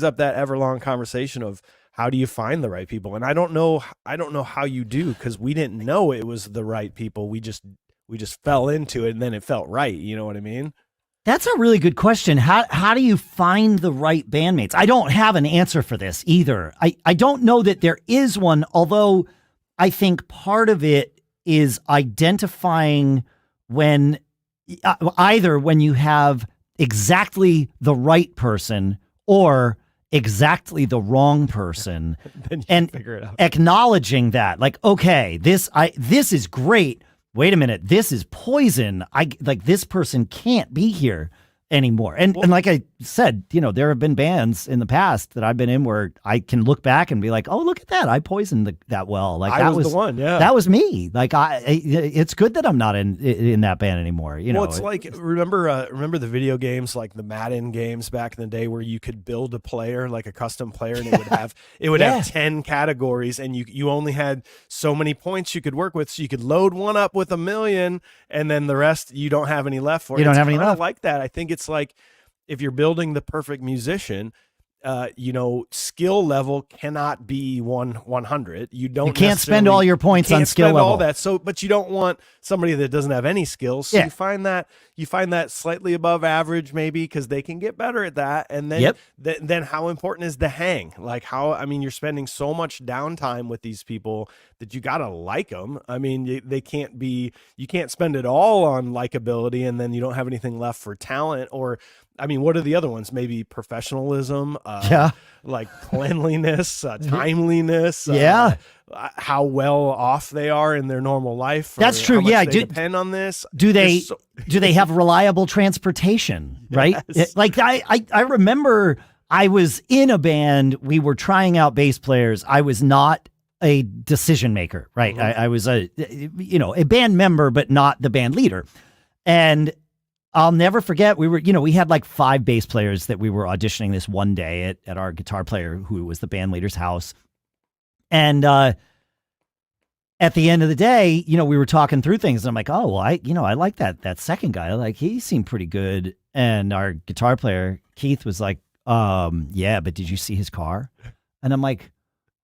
up that ever-long conversation of how do you find the right people? And I don't know how you do, because we didn't know it was the right people. We just fell into it, and then it felt right. You know what I mean? That's a really good question. How do you find the right bandmates? I don't have an answer for this either. I don't know that there is one, although I think part of it is identifying when either when you have exactly the right person or exactly the wrong person, and figure it out. Acknowledging that, like, okay, this is great. Wait a minute, this is poison. This person can't be here anymore. And like I said, there have been bands in the past that I've been in where I can look back and be like, oh, look at that. I poisoned that well. Like I was the one. Yeah. That was me. Like it's good that I'm not in that band anymore. Well, it's like, remember the video games, like the Madden games back in the day, where you could build a player, like a custom player, and it would have 10 categories, and you only had so many points you could work with. So you could load one up with 1 million, and then the rest you don't have any left for. You don't have any left. Like that. I think it's like, if you're building the perfect musician, skill level cannot be 100. You can't spend all your points on skill level. All that. So, but you don't want somebody that doesn't have any skills. So you find that slightly above average, maybe, because they can get better at that. And then, then how important is the hang? Like you're spending so much downtime with these people that you got to like them. I mean, you can't spend it all on likability, and then you don't have anything left for talent. Or, I mean, what are the other ones? Maybe professionalism, like cleanliness, timeliness, how well off they are in their normal life. That's true. They depend on this. Do they have reliable transportation? Right? Yes. Like I remember I was in a band. We were trying out bass players. I was not a decision maker. Right? Mm-hmm. I was a band member, but not the band leader. And I'll never forget, we had like 5 bass players that we were auditioning this one day at our guitar player, who was the band leader's house. And at the end of the day, we were talking through things, and I'm like, oh, well, I like that second guy. Like, he seemed pretty good. And our guitar player, Keith, was like, yeah, but did you see his car? And I'm like,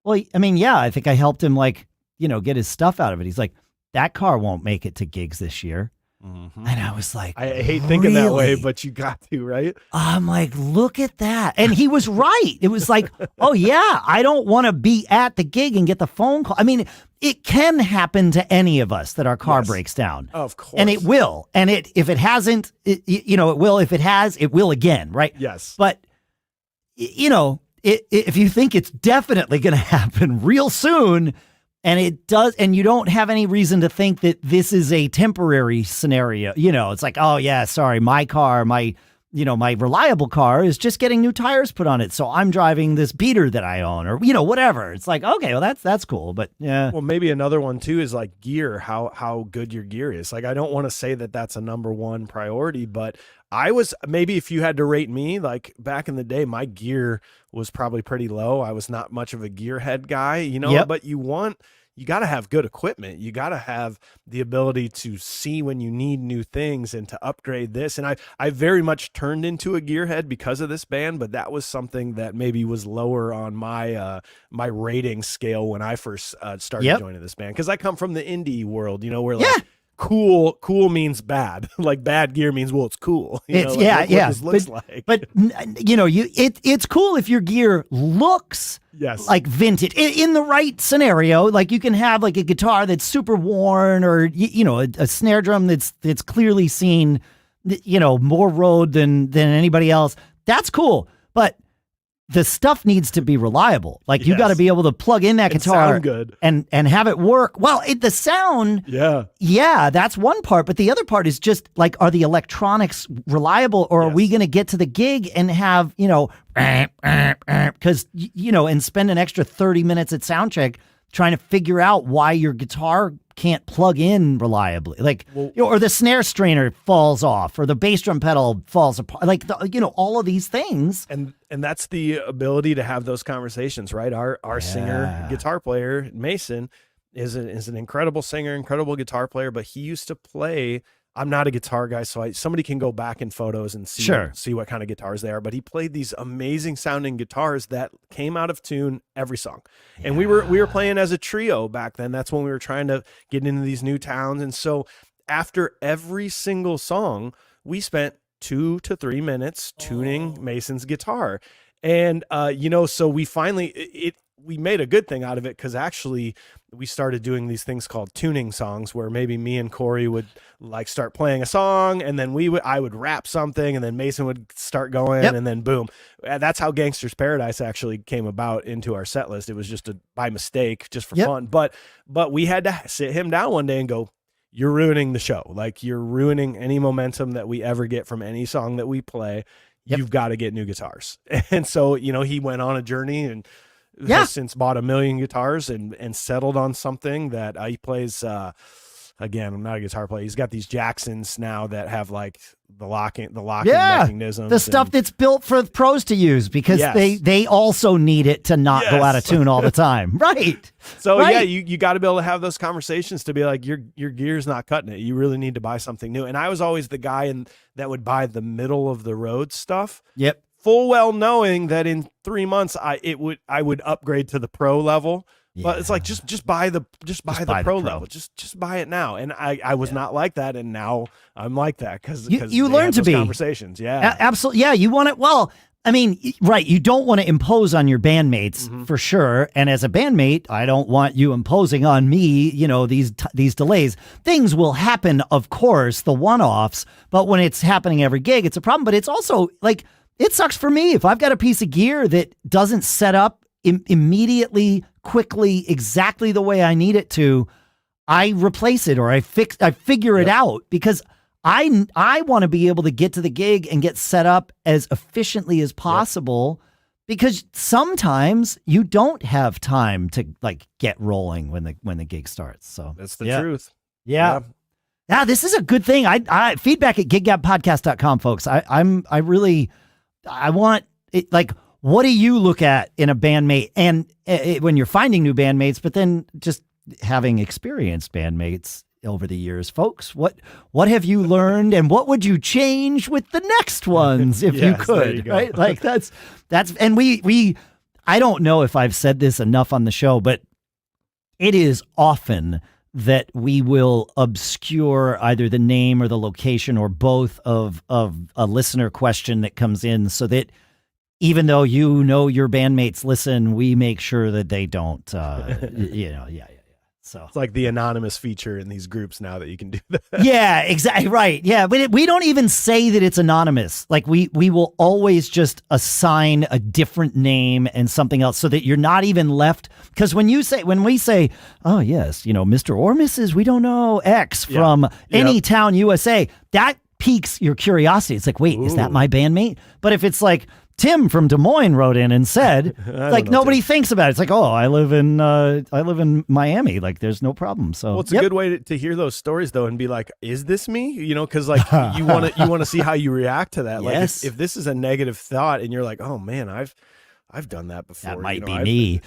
well, I mean, yeah, I think I helped him, like, get his stuff out of it. He's like, that car won't make it to gigs this year. Mm-hmm. And I was like, I hate thinking that way, but you got to, right? I'm like, look at that. And he was right. It was like, oh yeah, I don't want to be at the gig and get the phone call. I mean, it can happen to any of us that our car breaks down. Of course. And it will. And if it hasn't, it will. If it has, it will again, right? Yes. But, if you think it's definitely going to happen real soon, and it does, and you don't have any reason to think that this is a temporary scenario. It's like, oh yeah, sorry, my car, my reliable car is just getting new tires put on it, so I'm driving this beater that I own, or whatever. It's like, okay, well that's cool, but yeah. Well, maybe another one too is like gear. How good your gear is. Like, I don't want to say that that's a number one priority, but maybe if you had to rate me, like back in the day, my gear was probably pretty low. I was not much of a gearhead guy, but you got to have good equipment. You got to have the ability to see when you need new things and to upgrade this. And I very much turned into a gearhead because of this band, but that was something that maybe was lower on my my rating scale when I first started joining this band. Because I come from the indie world, where like, cool means bad. Like, bad gear means, well, it's cool. What this looks like. But it's cool if your gear looks like vintage in the right scenario. Like, you can have like a guitar that's super worn, or a snare drum that's clearly seen more road than anybody else. That's cool, but the stuff needs to be reliable. Like, you got to be able to plug in that guitar good. and have it work. Well, the sound, that's one part. But the other part is just like, are the electronics reliable, or are we going to get to the gig and have, because, and spend an extra 30 minutes at sound check trying to figure out why your guitar can't plug in reliably, like, or the snare strainer falls off, or the bass drum pedal falls apart, like, all of these things. And that's the ability to have those conversations, right? Our singer, guitar player, Mason, is an incredible singer, incredible guitar player, but he used to play I'm not a guitar guy, so somebody can go back in photos and see what kind of guitars they are. But he played these amazing sounding guitars that came out of tune every song. And we were playing as a trio back then. That's when we were trying to get into these new towns. And so after every single song, we spent 2 to 3 minutes tuning Mason's guitar. And so we finally we made a good thing out of it, because actually we started doing these things called tuning songs, where maybe me and Corey would like start playing a song, and then I would rap something, and then Mason would start going, and then boom. That's how Gangster's Paradise actually came about into our set list. It was just by mistake, just for fun. But we had to sit him down one day and go, you're ruining the show. Like, you're ruining any momentum that we ever get from any song that we play. You've got to get new guitars. And so, he went on a journey and has since bought 1 million guitars and settled on something that he plays. Again, I'm not a guitar player. He's got these Jacksons now that have like the locking mechanisms. The stuff that's built for pros to use, because they also need it to not go out of tune all the time. Right. So you got to be able to have those conversations to be like, your gear's not cutting it. You really need to buy something new. And I was always the guy that would buy the middle of the road stuff. Yep. Full well knowing that in 3 months I would upgrade to the pro level. Yeah. But it's like, just buy the pro level. Just buy it now. And I was not like that, and now I'm like that, because you learn to be conversations. Yeah, absolutely. Yeah, you want it. Well, I mean, right. You don't want to impose on your bandmates for sure. And as a bandmate, I don't want you imposing on me, these delays. Things will happen, of course, the one-offs, but when it's happening every gig, it's a problem. But it's also like, it sucks for me if I've got a piece of gear that doesn't set up immediately, quickly, exactly the way I need it to. I replace it, or I figure it out, because I want to be able to get to the gig and get set up as efficiently as possible, because sometimes you don't have time to like get rolling when the gig starts. So that's the truth. Yeah. This is a good thing. I feedback at giggabpodcast.com, folks. I want it. Like, what do you look at in a bandmate, and when you're finding new bandmates, but then just having experienced bandmates over the years, folks? What have you learned, and what would you change with the next ones if you could? Right? Like that's and we I don't know if I've said this enough on the show, but it is often that we will obscure either the name or the location or both of a listener question that comes in, so that even though your bandmates listen, we make sure that they don't. So it's like the anonymous feature in these groups now that you can do that. Yeah, exactly. Right. Yeah. But we don't even say that it's anonymous. Like we will always just assign a different name and something else, so that you're not even left. Because when we say, oh yes, Mr. or Mrs. we don't know X from any town USA, that piques your curiosity. It's like, wait, is that my bandmate? But if it's like, Tim from Des Moines wrote in and said, like, nobody thinks about it. It's like, oh, I live in Miami. Like, there's no problem. So, it's a good way to hear those stories, though, and be like, is this me? Because like you want to see how you react to that. Yes. Like, if this is a negative thought, and you're like, oh man, I've done that before. That might be me.